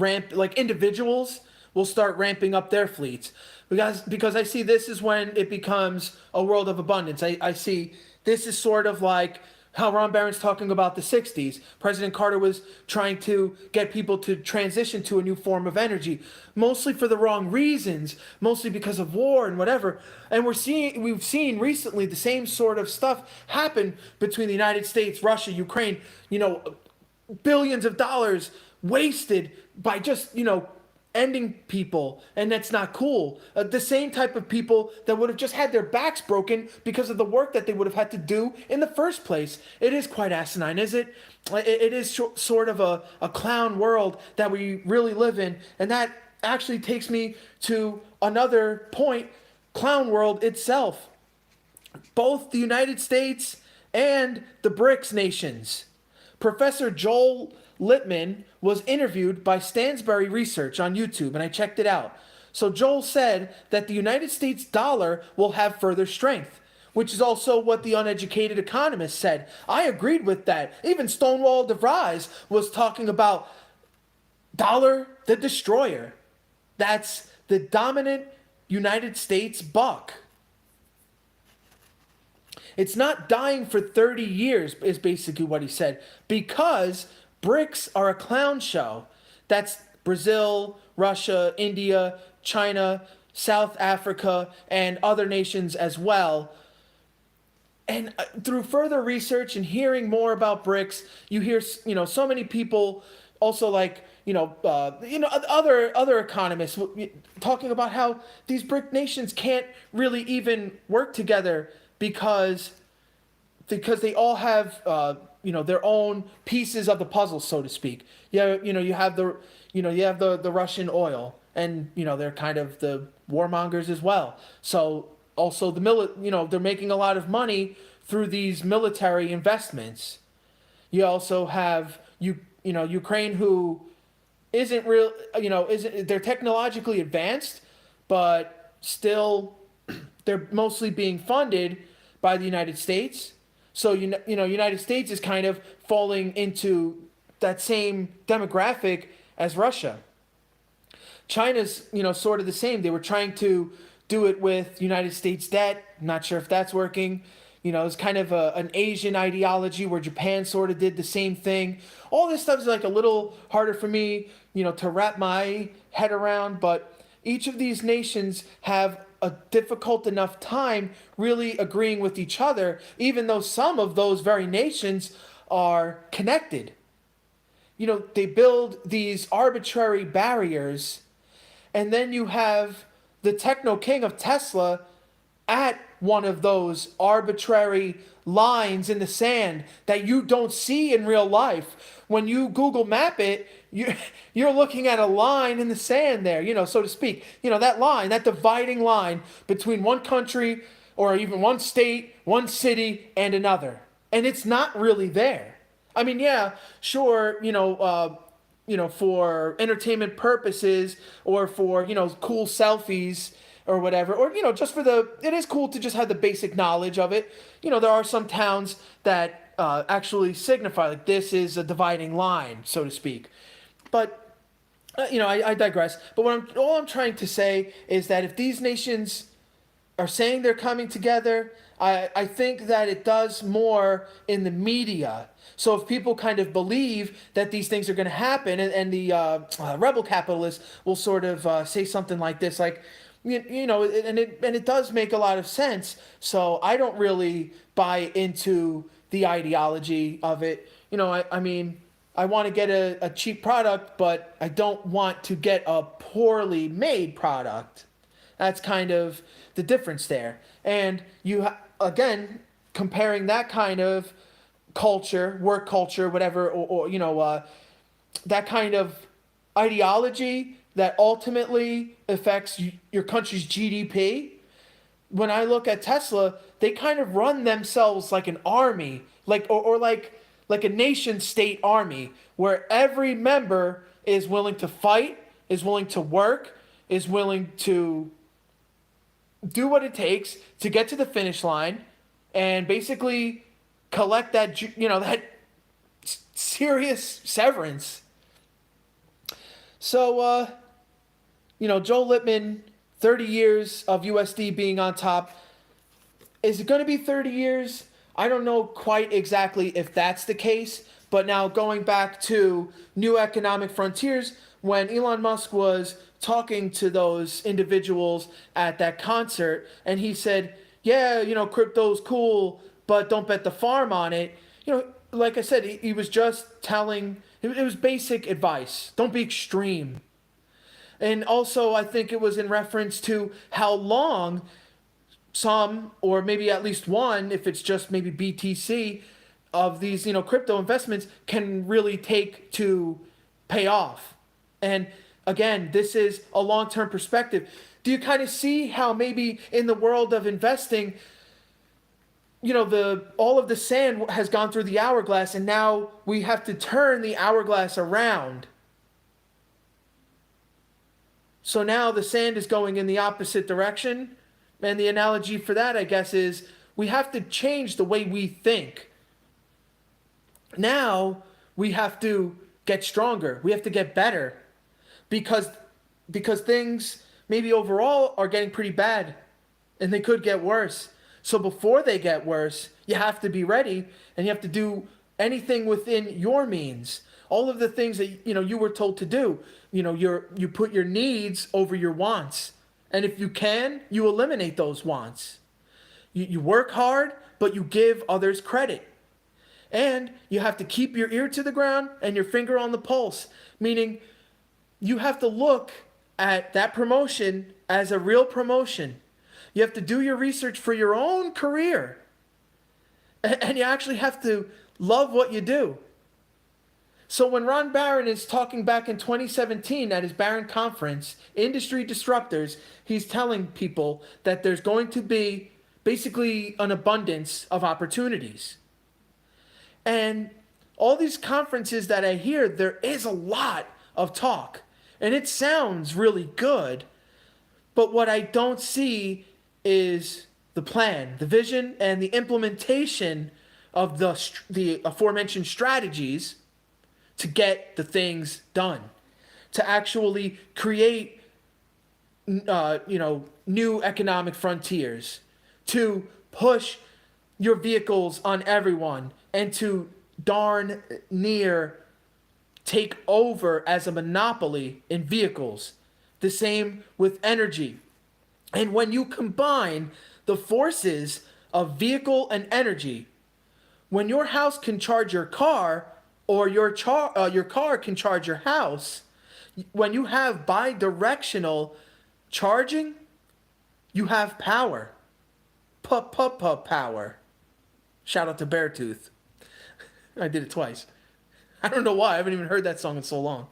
individuals will start ramping up their fleets, because I see this is when it becomes a world of abundance. I see this is sort of like how Ron Barron's talking about the 60s. President Carter was trying to get people to transition to a new form of energy, mostly for the wrong reasons, mostly because of war and whatever. And we've seen recently the same sort of stuff happen between the United States, Russia, Ukraine, billions of dollars wasted by just, ending people, and that's not cool. The same type of people that would have just had their backs broken because of the work that they would have had to do in the first place. It is quite asinine, is it? It is sort of a clown world that we really live in, and that actually takes me to another point: clown world itself. Both the United States and the BRICS nations. Professor Joel Littman was interviewed by Stansberry Research on YouTube, and I checked it out. So Joel said that the United States dollar will have further strength, which is also what the uneducated economist said. I agreed with that. Even Stonewall DeVries was talking about dollar the destroyer. That's the dominant United States buck. It's not dying for 30 years, is basically what he said, because BRICS are a clown show. That's Brazil, Russia, India, China, South Africa, and other nations as well. And through further research and hearing more about BRICS, you hear, so many people also other economists talking about how these BRIC nations can't really even work together because they all have their own pieces of the puzzle, so to speak. Yeah, you have the Russian oil, and they're kind of the warmongers as well. So also they're making a lot of money through these military investments. You also have Ukraine, who isn't real, they're technologically advanced, but still they're mostly being funded by the United States. So, United States is kind of falling into that same demographic as Russia. China's, sort of the same. They were trying to do it with United States debt. Not sure if that's working. It's kind of an Asian ideology where Japan sort of did the same thing. All this stuff is like a little harder for me, to wrap my head around. But each of these nations have a difficult enough time really agreeing with each other, even though some of those very nations are connected. They build these arbitrary barriers, and then you have the techno king of Tesla at one of those arbitrary lines in the sand that you don't see in real life. When you Google map it, you're looking at a line in the sand there, so to speak. That line, that dividing line between one country or even one state, one city, and another. And it's not really there. I mean, yeah, sure, for entertainment purposes or for, cool selfies or whatever, or, just it is cool to just have the basic knowledge of it. There are some towns that actually signify, like, this is a dividing line, so to speak. But I digress. But all I'm trying to say is that if these nations are saying they're coming together, I think that it does more in the media. So if people kind of believe that these things are going to happen, and the rebel capitalists will sort of say something like this, like, and it does make a lot of sense. So I don't really buy into the ideology of it. I mean, I want to get a cheap product, but I don't want to get a poorly made product. That's kind of the difference there. And again, comparing that kind of culture, work culture, whatever, or that kind of ideology that ultimately affects your country's GDP. When I look at Tesla, they kind of run themselves like an army, or like a nation state army, where every member is willing to fight, is willing to work, is willing to do what it takes to get to the finish line, and basically collect that serious severance. So Joe Lippman, 30 years of USD being on top. Is it going to be 30 years? I don't know quite exactly if that's the case. But now going back to New Economic Frontiers, when Elon Musk was talking to those individuals at that concert, and he said, yeah, crypto's cool, but don't bet the farm on it. Like I said, he was just telling, it was basic advice. Don't be extreme. And also, I think it was in reference to how long some, or maybe at least one, if it's just maybe BTC, of these, crypto investments can really take to pay off. And again, this is a long-term perspective. Do you kind of see how maybe in the world of investing, all of the sand has gone through the hourglass, and now we have to turn the hourglass around. So now the sand is going in the opposite direction. And the analogy for that, I guess, is we have to change the way we think. Now we have to get stronger. We have to get better. Because things maybe overall are getting pretty bad, and they could get worse. So before they get worse, you have to be ready, and you have to do anything within your means. All of the things that you were told to do. You put your needs over your wants. And if you can, you eliminate those wants. You work hard, but you give others credit. And you have to keep your ear to the ground and your finger on the pulse. Meaning, you have to look at that promotion as a real promotion. You have to do your research for your own career. And you actually have to love what you do. So when Ron Barron is talking back in 2017 at his Barron conference, Industry Disruptors, he's telling people that there's going to be basically an abundance of opportunities. And all these conferences that I hear, there is a lot of talk. And it sounds really good. But what I don't see is the plan, the vision, and the implementation of the aforementioned strategies to get the things done, to actually create, new economic frontiers, to push your vehicles on everyone, and to darn near take over as a monopoly in vehicles. The same with energy. And when you combine the forces of vehicle and energy, when your house can charge your car, or your car can charge your house, when you have bi-directional charging, you have power. Power. Shout out to Beartooth. I did it twice. I don't know why. I haven't even heard that song in so long.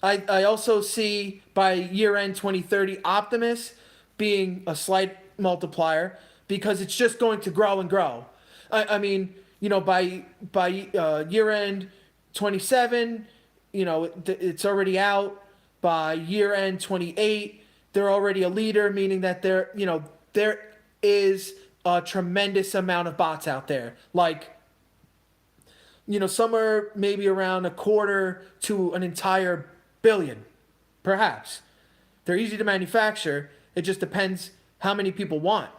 I also see by year-end 2030 Optimus being a slight multiplier, because it's just going to grow and grow. I mean, by year-end 27, it's already out. By year-end 28, they're already a leader, meaning that there is a tremendous amount of bots out there. Like, somewhere maybe around a quarter to an entire billion, perhaps. They're easy to manufacture. It just depends how many people want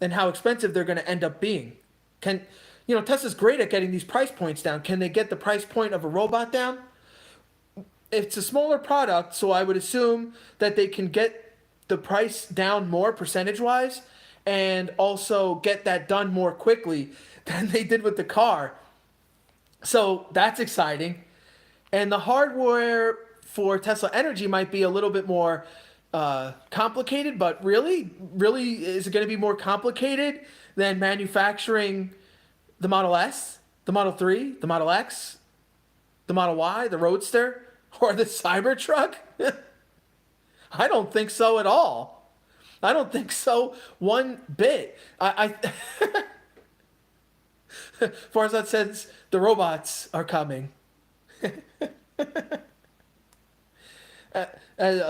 and how expensive they're going to end up being. Tesla's great at getting these price points down. Can they get the price point of a robot down? It's a smaller product, so I would assume that they can get the price down more percentage-wise and also get that done more quickly than they did with the car. So that's exciting. And the hardware for Tesla Energy might be a little bit more complicated, but really, is it going to be more complicated than manufacturing the Model S, the Model 3, the Model X, the Model Y, the Roadster, or the Cybertruck? I don't think so at all. I don't think so one bit. Farzad says the robots are coming.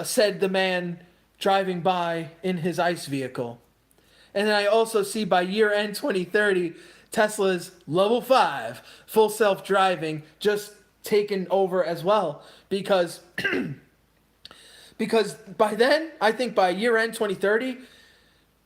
Said the man driving by in his ICE vehicle. And then I also see by year end 2030, Tesla's level 5 full self-driving just taken over as well. Because by then, I think by year end 2030,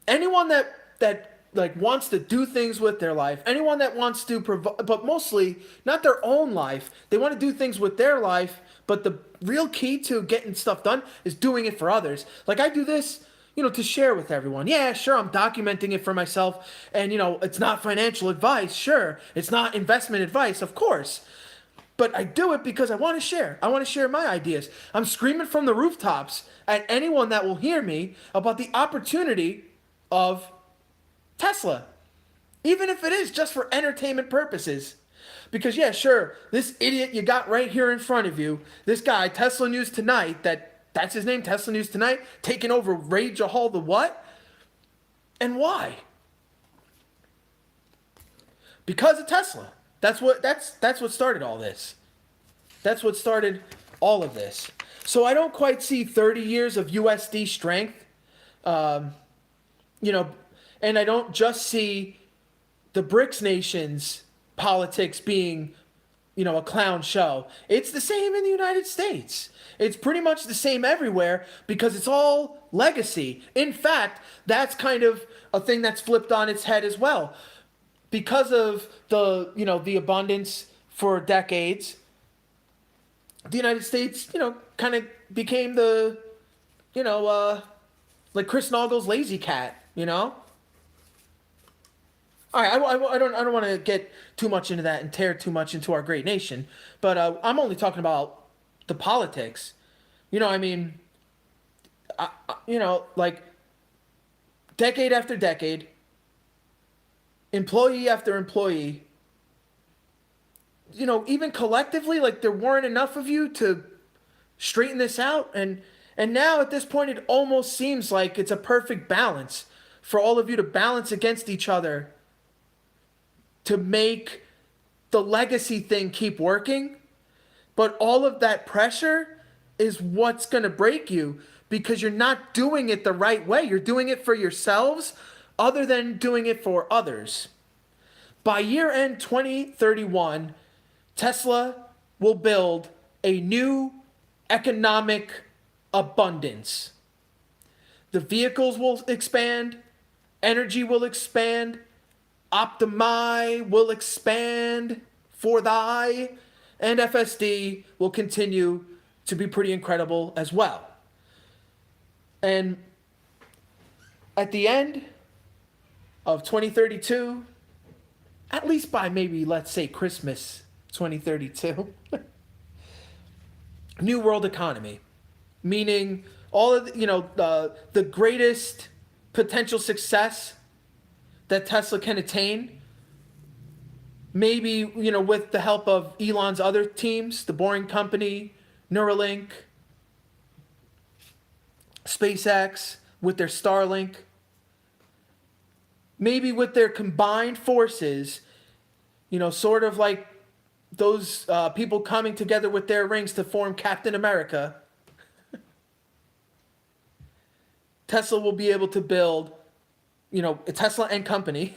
anyone that like wants to do things with their life, anyone that wants to but mostly not their own life, they want to do things with their life, but the real key to getting stuff done is doing it for others. Like I do this, to share with everyone. Yeah, sure, I'm documenting it for myself, and it's not financial advice, sure, it's not investment advice, of course. But I do it because I want to share. I want to share my ideas. I'm screaming from the rooftops at anyone that will hear me about the opportunity of Tesla. Even if it is just for entertainment purposes. Because yeah, sure, this idiot you got right here in front of you, this guy, Tesla News Tonight, that's his name, Tesla News Tonight, taking over Rage-A-Hol, the what? And why? Because of Tesla. That's what started all this. That's what started all of this. So I don't quite see 30 years of USD strength, and I don't just see the BRICS nations politics being, a clown show. It's the same in the United States. It's pretty much the same everywhere because it's all legacy. In fact, that's kind of a thing that's flipped on its head as well. Because of the abundance for decades, the United States, kind of became the, like Chris Nagel's lazy cat, All right, I don't want to get too much into that and tear too much into our great nation, but I'm only talking about the politics. Like decade after decade, employee after employee, even collectively, like there weren't enough of you to straighten this out. And now at this point, it almost seems like it's a perfect balance for all of you to balance against each other to make the legacy thing keep working. But all of that pressure is what's going to break you because you're not doing it the right way. You're doing it for yourselves other than doing it for others. By year end 2031, Tesla will build a new economic abundance. The vehicles will expand, energy will expand, Optimi will expand for thy, and FSD will continue to be pretty incredible as well. And at the end of 2032, at least by maybe, let's say, Christmas 2032, new world economy, meaning all of the greatest potential success that Tesla can attain, maybe, with the help of Elon's other teams, the Boring Company, Neuralink, SpaceX, with their Starlink, maybe with their combined forces, sort of like those people coming together with their rings to form Captain America, Tesla will be able to build, Tesla and company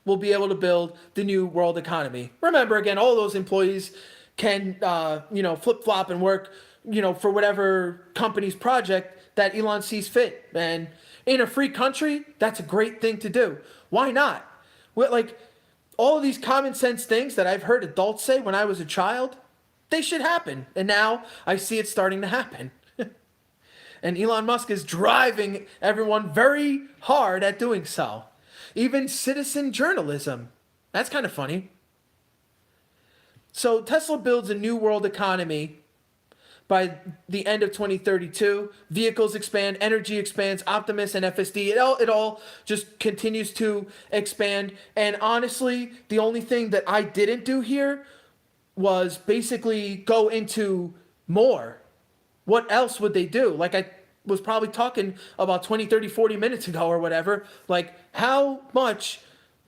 will be able to build the new world economy. Remember, again, all those employees can, flip-flop and work for whatever company's project that Elon sees fit. And in a free country, that's a great thing to do. Why not? Like, all of these common sense things that I've heard adults say when I was a child, they should happen. And now I see it starting to happen. And Elon Musk is driving everyone very hard at doing so. Even citizen journalism. That's kind of funny. So Tesla builds a new world economy by the end of 2032. Vehicles expand, energy expands, Optimus and FSD, it all just continues to expand. And honestly, the only thing that I didn't do here was basically go into more. What else would they do? Like I was probably talking about 20, 30, 40 minutes ago or whatever. Like, how much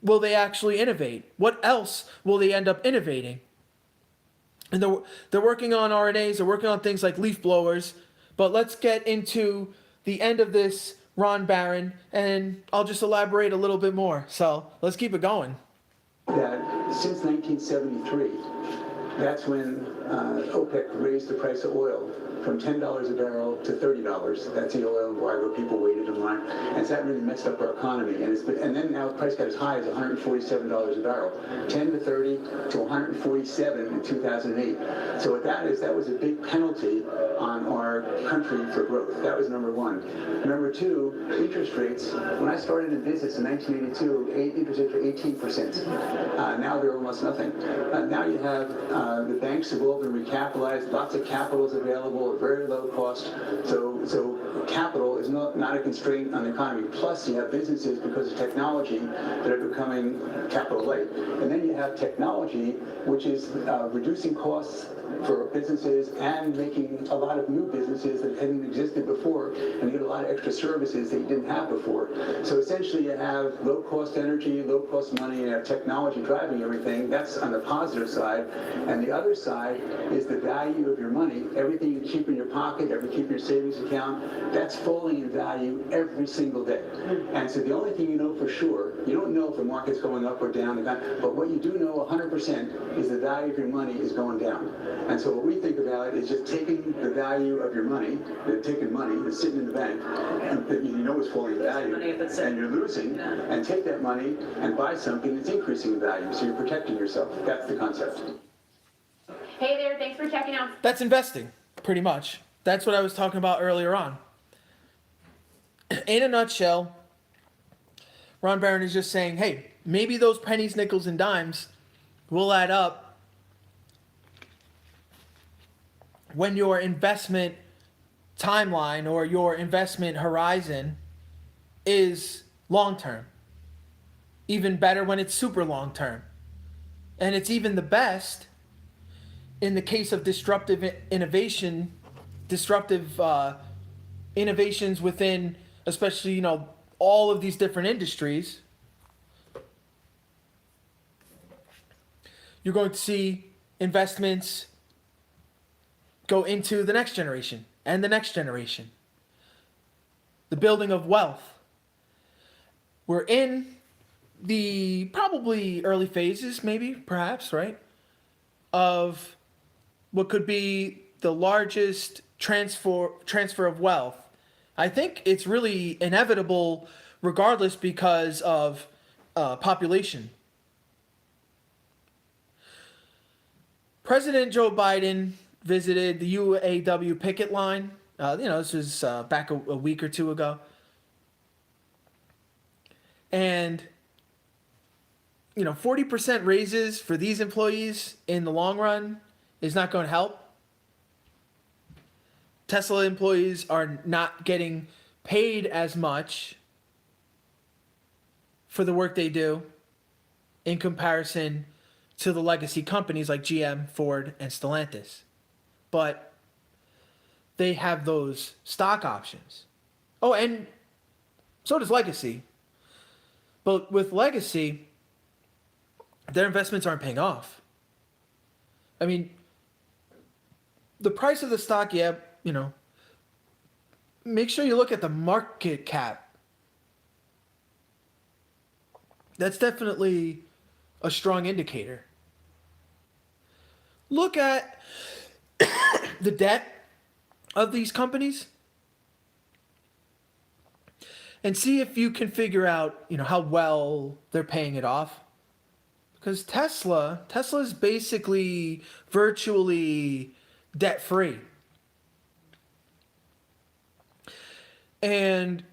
will they actually innovate? What else will they end up innovating? And they're working on RNAs, they're working on things like leaf blowers. But let's get into the end of this Ron Barron, and I'll just elaborate a little bit more. So let's keep it going. That since 1973, that's when OPEC raised the price of oil from $10 a barrel to $30. That's the oil embargo. People waited in line, and so that really messed up our economy. And then now the price got as high as $147 a barrel, 10 to 30 to 147 in 2008. So what that is, that was a big penalty on our country for growth. That was number one. Number two, interest rates. When I started in business in 1982, interest rates were 18%. Now they're almost nothing. Now you have the banks have all been recapitalized. Lots of capital is available at very low cost. So capital is not a constraint on the economy. Plus, you have businesses because of technology that are becoming capital light. And then you have technology, which is reducing costs for businesses and making a lot of new businesses that hadn't existed before, and you get a lot of extra services that you didn't have before. So essentially you have low-cost energy, low-cost money, and you have technology driving everything. That's on the positive side. And the other side is the value of your money. Everything you keep in your pocket, everything you keep in your savings account, that's falling in value every single day. And so the only thing you know for sure, you don't know if the market's going up or down, but what you do know 100% is the value of your money is going down. And so what we think about is just taking the value of your money, taking money that's sitting in the bank, and that you know is falling in value, and you're losing, and take that money and buy something that's increasing in value. So you're protecting yourself. That's the concept. Hey there, thanks for checking out. That's investing, pretty much. That's what I was talking about earlier on. In a nutshell, Ron Barron is just saying, hey, maybe those pennies, nickels, and dimes will add up when your investment timeline or your investment horizon is long term. Even better when it's super long term. And it's even the best in the case of disruptive innovations within, especially, all of these different industries. You're going to see investments go into the next generation and the next generation. The building of wealth. We're in the probably early phases, maybe, perhaps, right? Of what could be the largest transfer of wealth. I think it's really inevitable regardless because of population. President Joe Biden visited the UAW picket line. This was back a week or two ago. And, 40% raises for these employees in the long run is not going to help. Tesla employees are not getting paid as much for the work they do in comparison to the legacy companies like GM, Ford, and Stellantis. But they have those stock options. Oh, and so does Legacy. But with Legacy, their investments aren't paying off. I mean, the price of the stock, make sure you look at the market cap. That's definitely a strong indicator. Look at the debt of these companies and see if you can figure out, how well they're paying it off. Because Tesla is basically virtually debt free. And,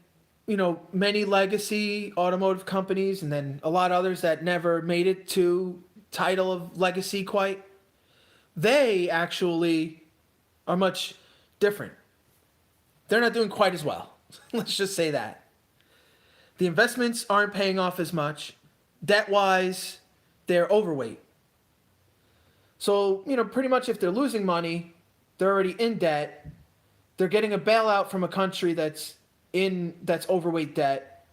many legacy automotive companies and then a lot of others that never made it to title of legacy quite, they actually are much different. They're not doing quite as well. Let's just say that. The investments aren't paying off as much. Debt-wise, they're overweight. So, pretty much if they're losing money, they're already in debt. They're getting a bailout from a country that's overweight debt.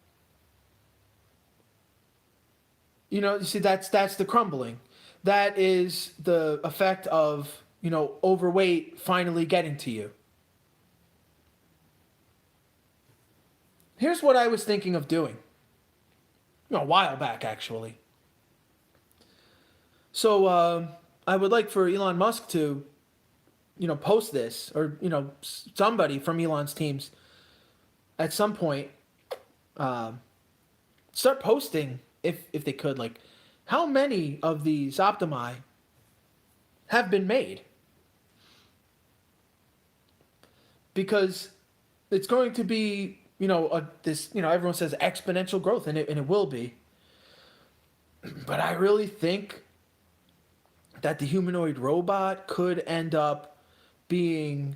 You see, that's the crumbling. That is the effect of, overweight finally getting to you. Here's what I was thinking of doing. A while back, actually. So I would like for Elon Musk to, post this, or, somebody from Elon's teams at some point start posting, if they could, like, how many of these Optimi have been made. Because it's going to be, everyone says exponential growth, and it will be. But I really think that the humanoid robot could end up being,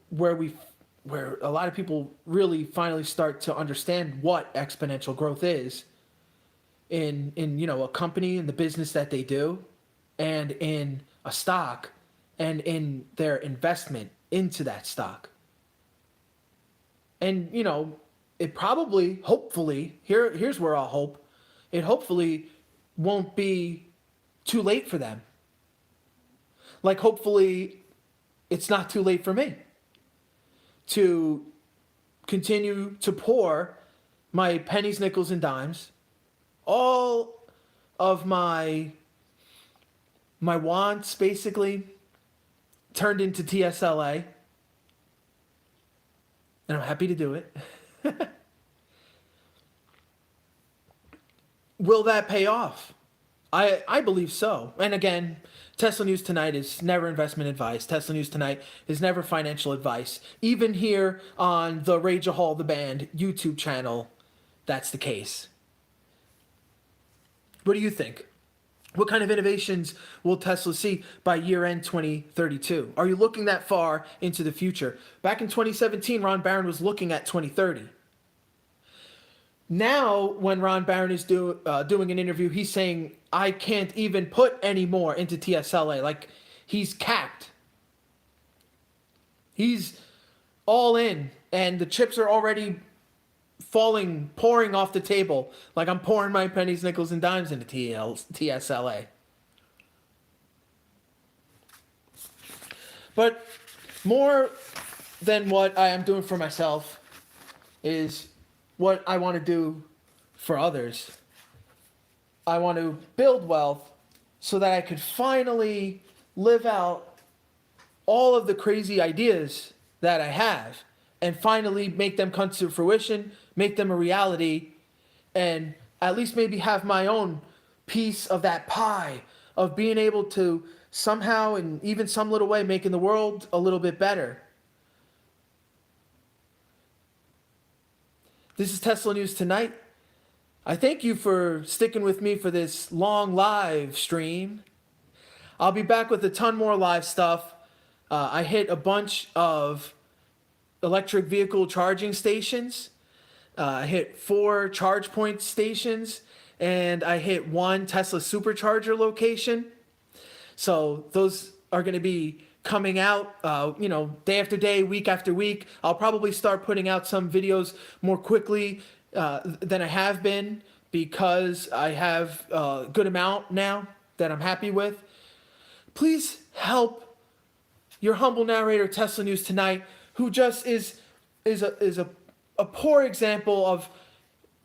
where a lot of people really finally start to understand what exponential growth is in a company and the business that they do, and in a stock, and in their investment into that stock. And, it probably, hopefully, here's where I'll hope, it hopefully won't be too late for them. Like, hopefully, it's not too late for me to continue to pour my pennies, nickels, and dimes, all of my wants, basically, turned into TSLA. And I'm happy to do it. Will that pay off? I believe so. And again, Tesla News Tonight is never investment advice. Tesla News Tonight is never financial advice. Even here on the Rage-A-Hol, the band YouTube channel, that's the case. What do you think? What kind of innovations will Tesla see by year-end 2032? Are you looking that far into the future? Back in 2017, Ron Barron was looking at 2030. Now, when Ron Barron is doing an interview, he's saying, I can't even put any more into TSLA. Like, he's capped. He's all in, and the chips are already pouring off the table, like I'm pouring my pennies, nickels, and dimes into TSLA. But more than what I am doing for myself is what I want to do for others. I want to build wealth so that I could finally live out all of the crazy ideas that I have and finally make them come to fruition, make them a reality, and at least maybe have my own piece of that pie of being able to somehow, in even some little way, making the world a little bit better. This is Tesla News Tonight. I thank you for sticking with me for this long live stream. I'll be back with a ton more live stuff. I hit a bunch of electric vehicle charging stations. I hit 4 charge point stations, and I hit 1 Tesla supercharger location. So those are going to be coming out, day after day, week after week. I'll probably start putting out some videos more quickly than I have been, because I have a good amount now that I'm happy with. Please help your humble narrator, Tesla News Tonight, who just is a poor example of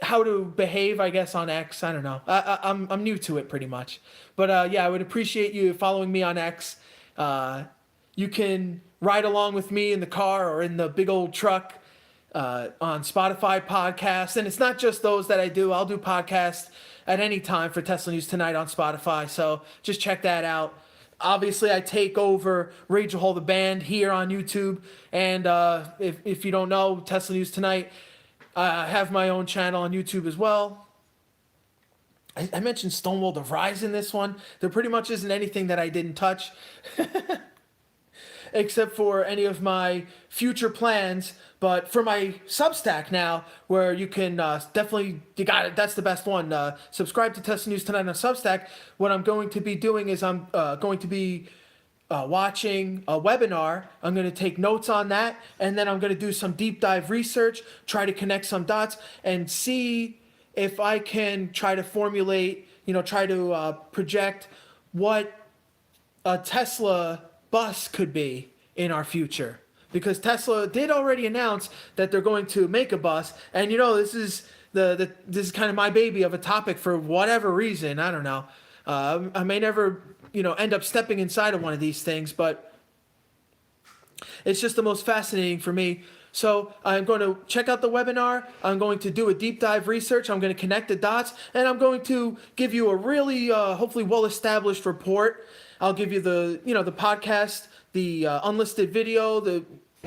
how to behave, I guess, on X. I don't know. I'm new to it pretty much. But yeah, I would appreciate you following me on X. you can ride along with me in the car or in the big old truck on Spotify podcasts. And it's not just those that I do. I'll do podcasts at any time for Tesla News Tonight on Spotify. So just check that out. Obviously, I take over Rage-A-Hol, the band, here on YouTube. And if you don't know, Tesla News Tonight, I have my own channel on YouTube as well. I mentioned Stonewall the Rise in this one. There pretty much isn't anything that I didn't touch. Except for any of my future plans. But for my Substack now, where you can definitely, you got it, that's the best one. Subscribe to Tesla News Tonight on Substack. What I'm going to be doing is I'm going to be watching a webinar. I'm going to take notes on that, and then I'm going to do some deep dive research, try to connect some dots, and see if I can try to formulate, try to project what a Tesla bus could be in our future. Because Tesla did already announce that they're going to make a bus, and this is this is kind of my baby of a topic for whatever reason. I don't know. I may never end up stepping inside of one of these things, but it's just the most fascinating for me. So I'm going to check out the webinar. I'm going to do a deep dive research. I'm going to connect the dots, and I'm going to give you a really hopefully well-established report. I'll give you the the podcast, the unlisted video, the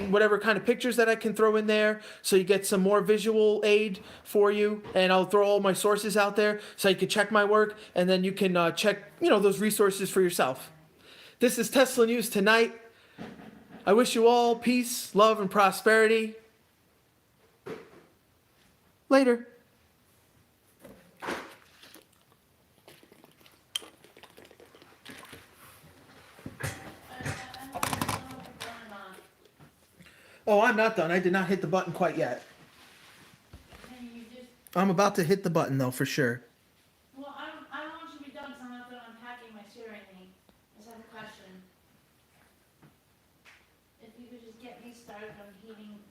whatever kind of pictures that I can throw in there, so you get some more visual aid for you. And I'll throw all my sources out there so you can check my work, and then you can check those resources for yourself. This is Tesla News Tonight. I wish you all peace, love, and prosperity. Later. Oh, I'm not done. I did not hit the button quite yet. I'm about to hit the button, though, for sure. Well, I don't want you to be done because I'm not done unpacking my suit or anything. I just have a question. If you could just get me started on heating